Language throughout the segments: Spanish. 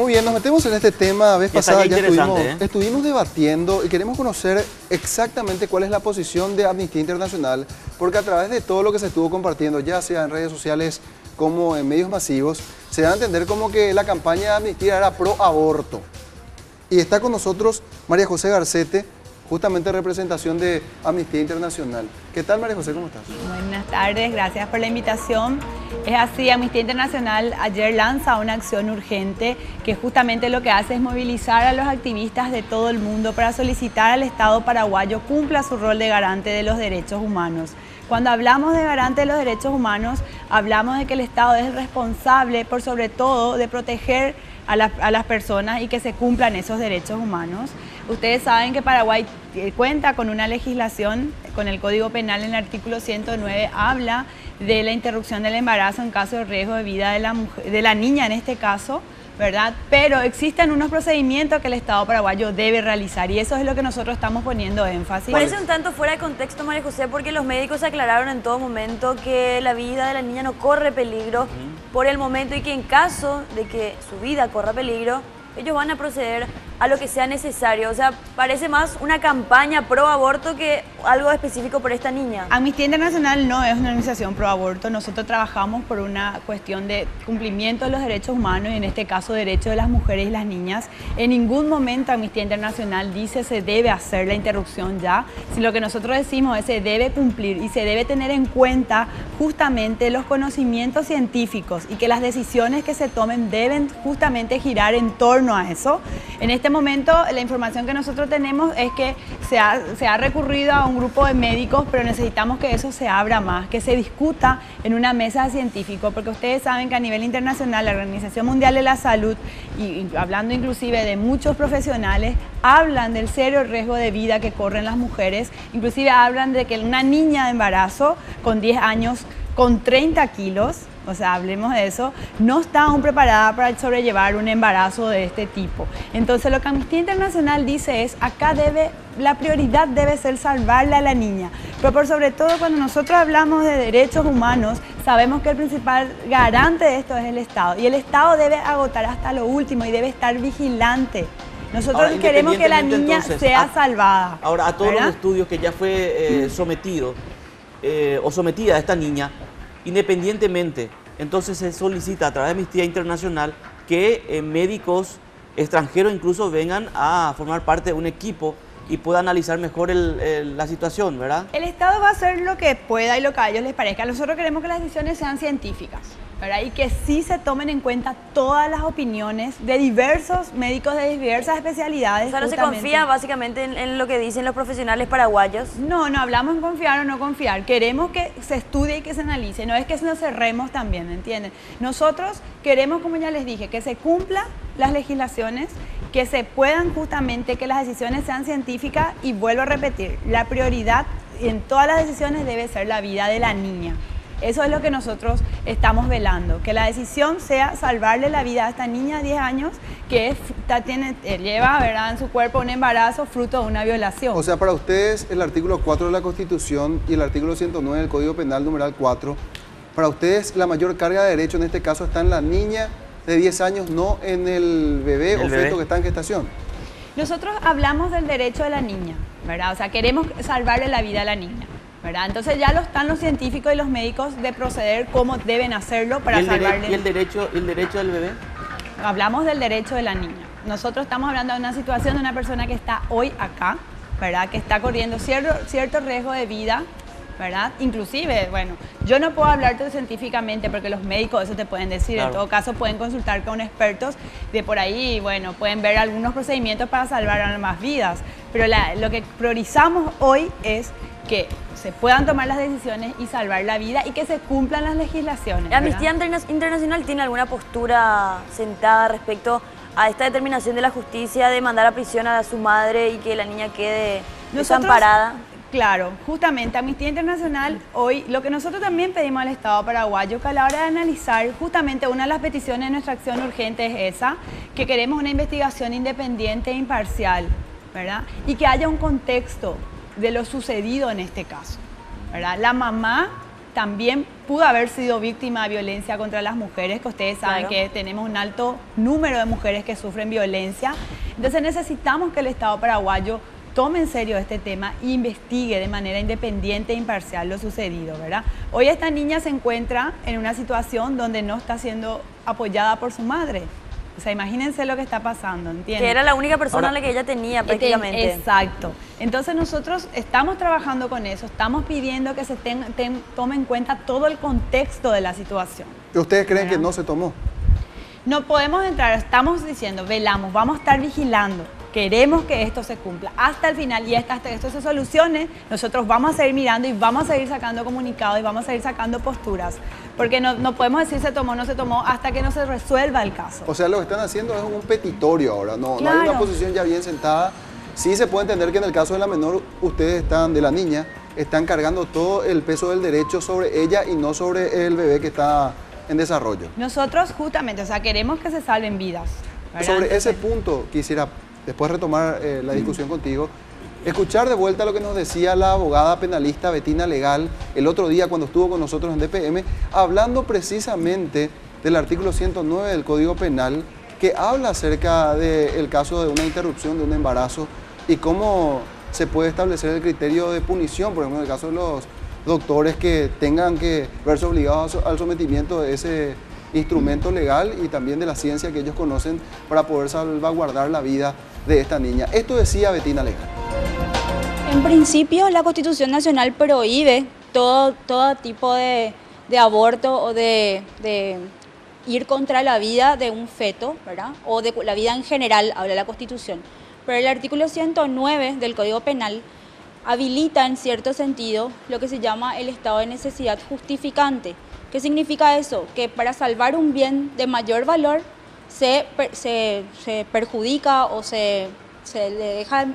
Muy bien, nos metemos en este tema. La vez pasada ya interesante, estuvimos debatiendo y queremos conocer exactamente cuál es la posición de Amnistía Internacional, porque a través de todo lo que se estuvo compartiendo, ya sea en redes sociales como en medios masivos, se da a entender como que la campaña de Amnistía era pro aborto. Y está con nosotros María José Garcete, justamente representación de Amnistía Internacional. ¿Qué tal, María José? ¿Cómo estás? Buenas tardes, gracias por la invitación. Es así, Amnistía Internacional ayer lanza una acción urgente que justamente lo que hace es movilizar a los activistas de todo el mundo para solicitar al Estado paraguayo cumpla su rol de garante de los derechos humanos. Cuando hablamos de garante de los derechos humanos, hablamos de que el Estado es el responsable, por sobre todo, de proteger a las personas y que se cumplan esos derechos humanos. Ustedes saben que Paraguay cuenta con una legislación, con el Código Penal en el artículo 109, habla de la interrupción del embarazo en caso de riesgo de vida de la niña en este caso, ¿verdad? Pero existen unos procedimientos que el Estado paraguayo debe realizar y eso es lo que nosotros estamos poniendo énfasis. Parece un tanto fuera de contexto, María José, porque los médicos aclararon en todo momento que la vida de la niña no corre peligro por el momento y que en caso de que su vida corra peligro, ellos van a proceder a lo que sea necesario. O sea, parece más una campaña pro aborto que algo específico por esta niña. Amnistía Internacional no es una organización pro aborto. Nosotros trabajamos por una cuestión de cumplimiento de los derechos humanos y en este caso derechos de las mujeres y las niñas. En ningún momento Amnistía Internacional dice se debe hacer la interrupción ya. Si lo que nosotros decimos es se debe cumplir y se debe tener en cuenta justamente los conocimientos científicos y que las decisiones que se tomen deben justamente girar en torno a eso. En este momento la información que nosotros tenemos es que se ha recurrido a un grupo de médicos, pero necesitamos que eso se abra más, que se discuta en una mesa de científicos, porque ustedes saben que a nivel internacional la Organización Mundial de la Salud, y hablando inclusive de muchos profesionales, hablan del serio riesgo de vida que corren las mujeres, inclusive hablan de que una niña de embarazo con 10 años, con 30 kilos, o sea, hablemos de eso, no está aún preparada para sobrellevar un embarazo de este tipo. Entonces, lo que Amnistía Internacional dice es, acá la prioridad debe ser salvarle a la niña. Pero por sobre todo, cuando nosotros hablamos de derechos humanos, sabemos que el principal garante de esto es el Estado. Y el Estado debe agotar hasta lo último y debe estar vigilante. Nosotros ahora, queremos que la niña entonces, sea salvada. Ahora, a todos los estudios que ya fue sometido o sometida a esta niña, independientemente, entonces se solicita a través de Amnistía Internacional que médicos extranjeros incluso vengan a formar parte de un equipo y pueda analizar mejor la situación, ¿verdad? El Estado va a hacer lo que pueda y lo que a ellos les parezca. Nosotros queremos que las decisiones sean científicas, ¿verdad? Y que sí se tomen en cuenta todas las opiniones de diversos médicos de diversas especialidades. O sea, no se confía básicamente en lo que dicen los profesionales paraguayos. No hablamos en confiar o no confiar. Queremos que se estudie y que se analice. No es que nos cerremos también, ¿entienden? Nosotros queremos, como ya les dije, que se cumplan las legislaciones, que se puedan justamente, que las decisiones sean científicas y vuelvo a repetir, la prioridad en todas las decisiones debe ser la vida de la niña. Eso es lo que nosotros estamos velando, que la decisión sea salvarle la vida a esta niña de 10 años que lleva, ¿verdad?, en su cuerpo un embarazo fruto de una violación. O sea, para ustedes el artículo 4 de la Constitución y el artículo 109 del Código Penal numeral 4, para ustedes la mayor carga de derecho en este caso está en la niña de 10 años, no en el bebé o feto que está en gestación. Nosotros hablamos del derecho de la niña, ¿verdad? O sea, queremos salvarle la vida a la niña, ¿verdad? Entonces ya están los científicos y los médicos de proceder cómo deben hacerlo para salvarle. ¿Y el derecho del bebé? Hablamos del derecho de la niña. Nosotros estamos hablando de una situación de una persona que está hoy acá, ¿verdad? Que está corriendo cierto riesgo de vida, ¿verdad? Inclusive, bueno, yo no puedo hablarte científicamente porque los médicos eso te pueden decir, claro. En todo caso pueden consultar con expertos de por ahí, bueno, pueden ver algunos procedimientos para salvar más vidas, pero lo que priorizamos hoy es que se puedan tomar las decisiones y salvar la vida y que se cumplan las legislaciones. ¿La Amnistía Internacional tiene alguna postura sentada respecto a esta determinación de la justicia de mandar a prisión a su madre y que la niña quede desamparada? Claro, justamente Amnistía Internacional hoy, lo que nosotros también pedimos al Estado paraguayo, que a la hora de analizar, justamente una de las peticiones de nuestra acción urgente es esa, que queremos una investigación independiente e imparcial, ¿verdad? Y que haya un contexto de lo sucedido en este caso, ¿verdad? La mamá también pudo haber sido víctima de violencia contra las mujeres, que ustedes saben que tenemos un alto número de mujeres que sufren violencia. Entonces necesitamos que el Estado paraguayo tome en serio este tema e investigue de manera independiente e imparcial lo sucedido, ¿verdad? Hoy esta niña se encuentra en una situación donde no está siendo apoyada por su madre. O sea, imagínense lo que está pasando, ¿entienden? Que era la única persona a la que ella tenía prácticamente. Exacto. Entonces nosotros estamos trabajando con eso, estamos pidiendo que se tome en cuenta todo el contexto de la situación. ¿Y ustedes creen que no se tomó? No podemos entrar, estamos diciendo, velamos, vamos a estar vigilando. Queremos que esto se cumpla hasta el final y hasta que esto se solucione, nosotros vamos a seguir mirando y vamos a seguir sacando comunicados y vamos a seguir sacando posturas. Porque no podemos decir se tomó o no se tomó hasta que no se resuelva el caso. O sea, lo que están haciendo es un petitorio ahora, no hay una posición ya bien sentada. Sí se puede entender que en el caso de la menor, de la niña, están cargando todo el peso del derecho sobre ella y no sobre el bebé que está en desarrollo. Nosotros justamente, o sea, queremos que se salven vidas, ¿verdad? Sobre ese punto quisiera, después retomar la discusión contigo, escuchar de vuelta lo que nos decía la abogada penalista Betina Legal el otro día cuando estuvo con nosotros en DPM, hablando precisamente del artículo 109 del Código Penal, que habla acerca del caso de una interrupción de un embarazo y cómo se puede establecer el criterio de punición, por ejemplo, en el caso de los doctores que tengan que verse obligados al sometimiento de ese instrumento legal y también de la ciencia que ellos conocen para poder salvaguardar la vida de esta niña. Esto decía Betina Legal. En principio, la Constitución Nacional prohíbe todo tipo de aborto o de ir contra la vida de un feto, ¿verdad? O de la vida en general, habla la Constitución. Pero el artículo 109 del Código Penal habilita en cierto sentido lo que se llama el estado de necesidad justificante. ¿Qué significa eso? Que para salvar un bien de mayor valor se perjudica o se le deja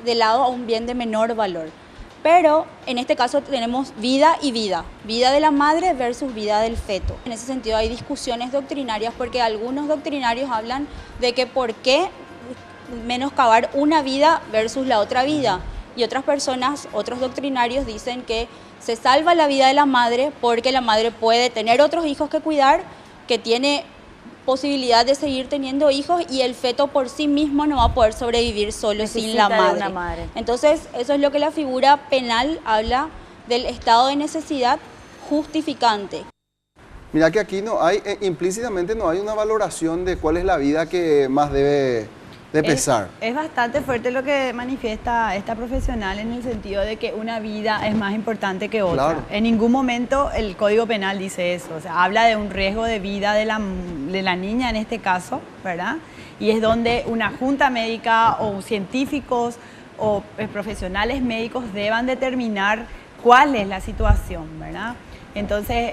de lado a un bien de menor valor. Pero en este caso tenemos vida y vida de la madre versus vida del feto. En ese sentido hay discusiones doctrinarias porque algunos doctrinarios hablan de que por qué menoscabar una vida versus la otra vida. Y otras personas, otros doctrinarios dicen que se salva la vida de la madre porque la madre puede tener otros hijos que cuidar, que tiene posibilidad de seguir teniendo hijos y el feto por sí mismo no va a poder sobrevivir solo sin la madre. Una madre. Entonces, eso es lo que la figura penal habla del estado de necesidad justificante. Mira que aquí no hay, implícitamente no hay una valoración de cuál es la vida que más debe de pesar. Es bastante fuerte lo que manifiesta esta profesional en el sentido de que una vida es más importante que otra. Claro. En ningún momento el Código Penal dice eso. O sea, habla de un riesgo de vida de la niña en este caso, ¿verdad? Y es donde una junta médica o científicos o profesionales médicos deban determinar cuál es la situación, ¿verdad? Entonces,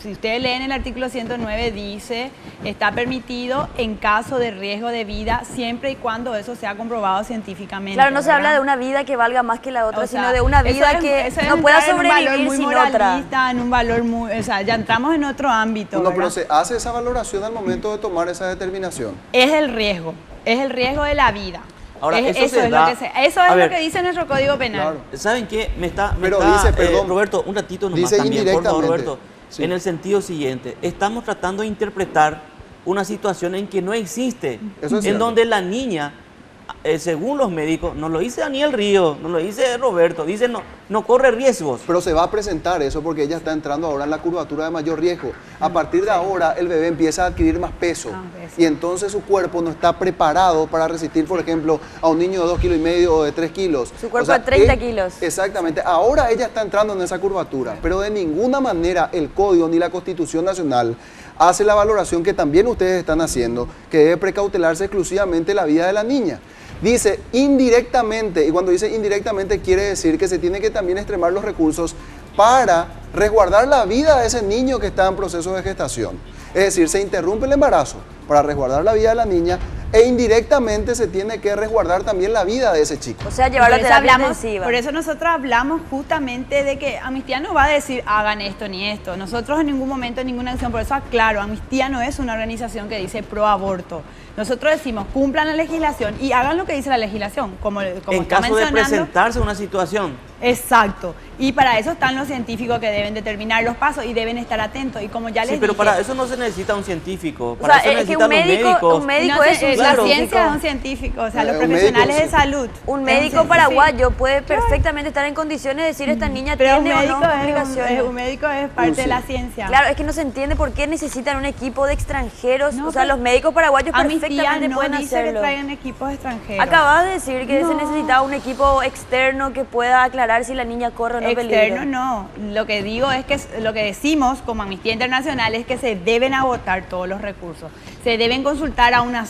si ustedes leen el artículo 109 dice, está permitido en caso de riesgo de vida siempre y cuando eso sea comprobado científicamente. Claro, no se ¿verdad? habla de una vida que valga más que la otra, O sea, sino de una vida que no pueda sobrevivir sin otra. En un valor muy, o sea, ya entramos en otro ámbito. No, ¿verdad? pero se hace esa valoración al momento de tomar esa determinación. Es el riesgo de la vida. Ahora, eso es lo que dice nuestro Código Penal. Claro. ¿Saben qué? Dice, perdón, Roberto, un ratito nomás dice también, por favor, indirectamente. Roberto. Sí. En el sentido siguiente, estamos tratando de interpretar una situación en que no existe, Eso es en cierto. donde la niña, según los médicos, nos lo dice Daniel Río, nos lo dice Roberto, dice no corre riesgos. Pero se va a presentar eso porque ella está entrando ahora en la curvatura de mayor riesgo. A partir de ahora el bebé empieza a adquirir más peso y entonces su cuerpo no está preparado para resistir, por ejemplo, a un niño de 2,5 kilos o de 3 kilos. Su cuerpo de 30 kilos. Exactamente. Ahora ella está entrando en esa curvatura, pero de ninguna manera el Código ni la Constitución Nacional hace la valoración que también ustedes están haciendo, que debe precautelarse exclusivamente la vida de la niña. Dice indirectamente, y cuando dice indirectamente quiere decir que se tiene que también extremar los recursos para resguardar la vida de ese niño que está en proceso de gestación. Es decir, se interrumpe el embarazo para resguardar la vida de la niña e indirectamente se tiene que resguardar también la vida de ese chico. O sea, llevarlo a Por eso terapia hablamos- intensiva. Por eso nosotros hablamos justamente de que Amnistía no va a decir hagan esto ni esto. Nosotros en ningún momento, en ninguna acción, por eso aclaro, Amnistía no es una organización que dice pro aborto. Nosotros decimos cumplan la legislación y hagan lo que dice la legislación, como En está caso de mencionando. presentarse una situación, Exacto. Y para eso están los científicos que deben determinar los pasos y deben estar atentos. Y como ya les Sí, pero dije, para eso no se necesita un científico. O Para sea, eso es que necesitan los médicos. un médico no sé, es un la claro. ciencia es un científico, o sea, los Un médico, profesionales sí. de salud. Un médico paraguayo puede perfectamente estar en condiciones de decir esta niña Pero un tiene o médico, no complicaciones. un médico es parte Sí. de la ciencia. Claro, es que no se entiende por qué necesitan un equipo de extranjeros. No, o sea, pero los médicos paraguayos Amnistía perfectamente no pueden dice que hacerlo. traigan equipos extranjeros. Acabas de decir que se No. necesitaba un equipo externo que pueda aclarar si la niña corre o no Externo peligro. no. Lo que digo es que lo que decimos como Amnistía Internacional es que se deben agotar todos los recursos. Se deben consultar a una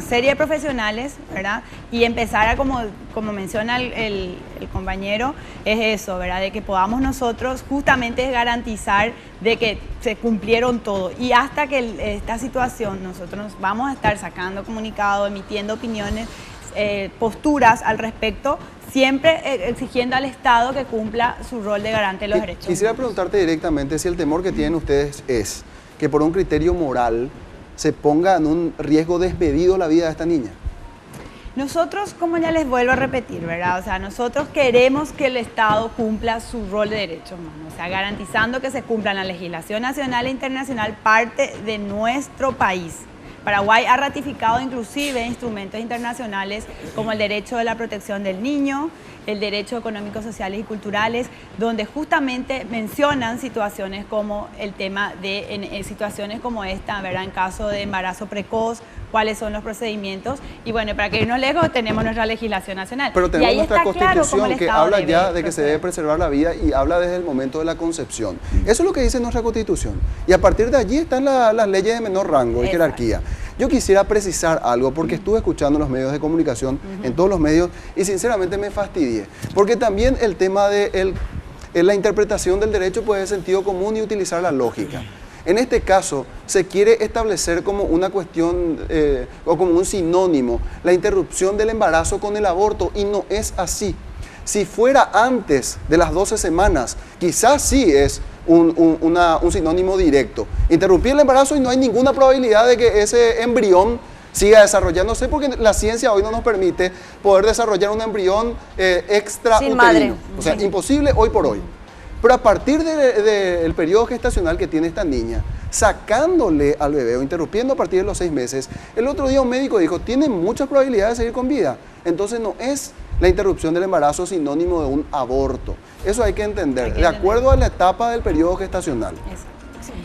serie de profesionales, ¿verdad? Y empezar a, como menciona el compañero, es eso, ¿verdad? De que podamos nosotros justamente garantizar de que se cumplieron todo. Y hasta que esta situación nosotros vamos a estar sacando comunicados, emitiendo opiniones, posturas al respecto, siempre exigiendo al Estado que cumpla su rol de garante de los derechos Quisiera humanos. preguntarte directamente si el temor que tienen ustedes es que por un criterio moral se ponga en un riesgo desmedido la vida de esta niña. Nosotros, como ya les vuelvo a repetir, ¿verdad? O sea, nosotros queremos que el Estado cumpla su rol de derechos humanos, o sea, garantizando que se cumpla la legislación nacional e internacional parte de nuestro país. Paraguay ha ratificado inclusive instrumentos internacionales como el derecho de la protección del niño, el derecho económicos, sociales y culturales, donde justamente mencionan situaciones como el tema de en situaciones como esta, ¿verdad? En caso de embarazo precoz, cuáles son los procedimientos. Y bueno, para que irnos lejos, tenemos nuestra legislación nacional. Pero Y tenemos ahí nuestra está claro cómo Constitución el que Estado habla debe ya de que se proceder. debe preservar la vida y habla desde el momento de la concepción. Eso es lo que dice nuestra Constitución. Y a partir de allí están las leyes de menor rango y Exacto. jerarquía. Yo quisiera precisar algo porque estuve escuchando los medios de comunicación, en todos los medios, y sinceramente me fastidié. Porque también el tema de la interpretación del derecho puede ser sentido común y utilizar la lógica. En este caso, se quiere establecer como una cuestión o como un sinónimo la interrupción del embarazo con el aborto, y no es así. Si fuera antes de las 12 semanas, quizás sí es un sinónimo directo. Interrumpir el embarazo y no hay ninguna probabilidad de que ese embrión siga desarrollándose, porque la ciencia hoy no nos permite poder desarrollar un embrión extrauterino. Sin madre. O sea, imposible hoy por hoy. Pero a partir del periodo gestacional que tiene esta niña, sacándole al bebé o interrumpiendo a partir de los 6 meses, el otro día un médico dijo, tiene muchas probabilidades de seguir con vida. Entonces no es la interrupción del embarazo sinónimo de un aborto. Eso hay que entender, de acuerdo a la etapa del periodo gestacional. Exacto.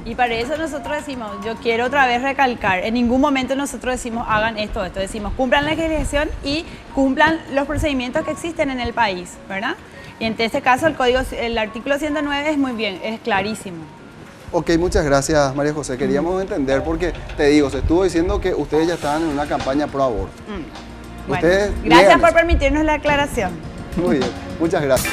Y para eso nosotros decimos, yo quiero otra vez recalcar, en ningún momento nosotros decimos hagan esto, decimos cumplan la legislación y cumplan los procedimientos que existen en el país, ¿verdad? Y en este caso el artículo 109 es muy bien, es clarísimo. Ok, muchas gracias María José. Queríamos entender porque, te digo, se estuvo diciendo que ustedes ya estaban en una campaña pro aborto. Bueno, Ustedes gracias niegan por eso. permitirnos la aclaración. Muy bien, muchas gracias.